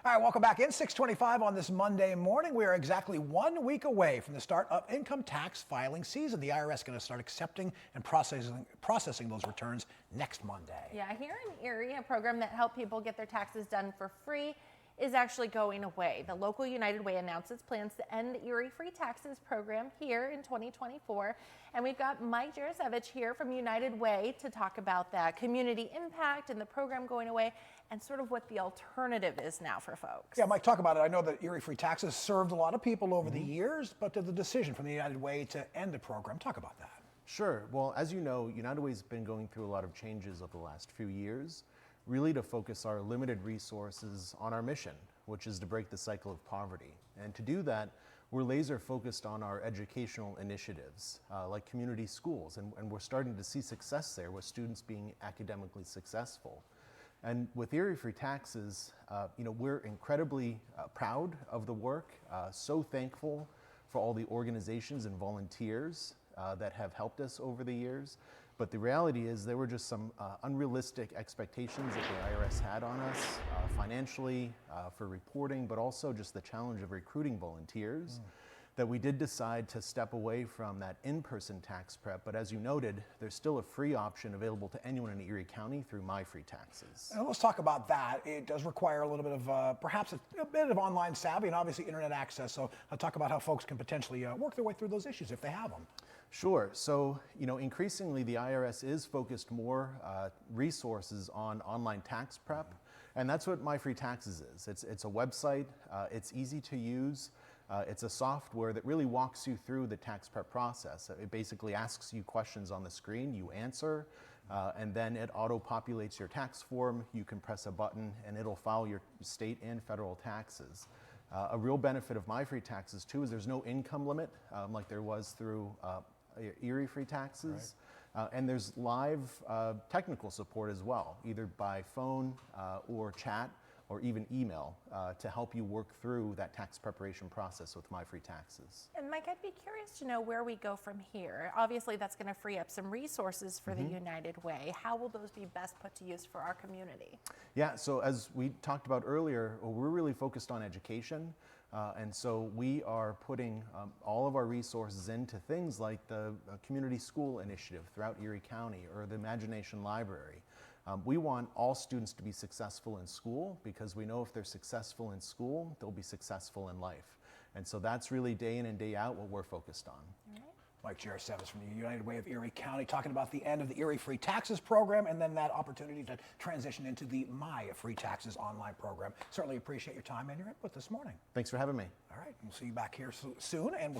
All right, welcome back in. 6:25 on this Monday morning. We are exactly 1 week away from the start of income tax filing season. The IRS is going to start accepting and processing those returns next Monday. Yeah, here in Erie, a program that helped people get their taxes done for free is actually going away. The local United Way announced its plans to end the Erie Free Taxes program here in 2024. And we've got Mike Jarosevich here from United Way to talk about that community impact and the program going away and sort of what the alternative is now for folks. Yeah, Mike, talk about it. I know that Erie Free Taxes served a lot of people over the years, but the decision from the United Way to end the program, talk about that. Sure. Well, as you know, United Way's been going through a lot of changes over the last few years, really to focus our limited resources on our mission, which is to break the cycle of poverty. And to do that, we're laser focused on our educational initiatives, like community schools, and we're starting to see success there with students being academically successful. And with Erie Free Taxes, we're incredibly proud of the work, so thankful for all the organizations and volunteers that have helped us over the years. But the reality is there were just some unrealistic expectations that the IRS had on us financially, for reporting, but also just the challenge of recruiting volunteers, that we did decide to step away from that in-person tax prep. But as you noted, there's still a free option available to anyone in Erie County through My Free Taxes. And let's talk about that. It does require a little bit of, perhaps a bit of online savvy and obviously internet access. So I'll talk about how folks can potentially work their way through those issues if they have them. Sure. So, increasingly the IRS is focused more resources on online tax prep, and that's what My Free Taxes is. It's a website, it's easy to use, it's a software that really walks you through the tax prep process. It basically asks you questions on the screen, you answer, and then it auto-populates your tax form. You can press a button and it'll file your state and federal taxes. A real benefit of My Free Taxes too is there's no income limit like there was through Erie Free Taxes, and there's live technical support as well, either by phone or chat or even email to help you work through that tax preparation process with My Free Taxes. And Mike, I'd be curious to know where we go from here. Obviously, that's going to free up some resources for the United Way. How will those be best put to use for our community? Yeah, so as we talked about earlier, we're really focused on education. And so we are putting all of our resources into things like the community school initiative throughout Erie County or the Imagination Library. We want all students to be successful in school because we know if they're successful in school, they'll be successful in life. And so that's really day in and day out what we're focused on. Mike Jarosevich from the United Way of Erie County talking about the end of the Erie Free Taxes program and then that opportunity to transition into the My Free Taxes online program. Certainly appreciate your time and your input this morning. Thanks for having me. All right, we'll see you back here soon, and we'll see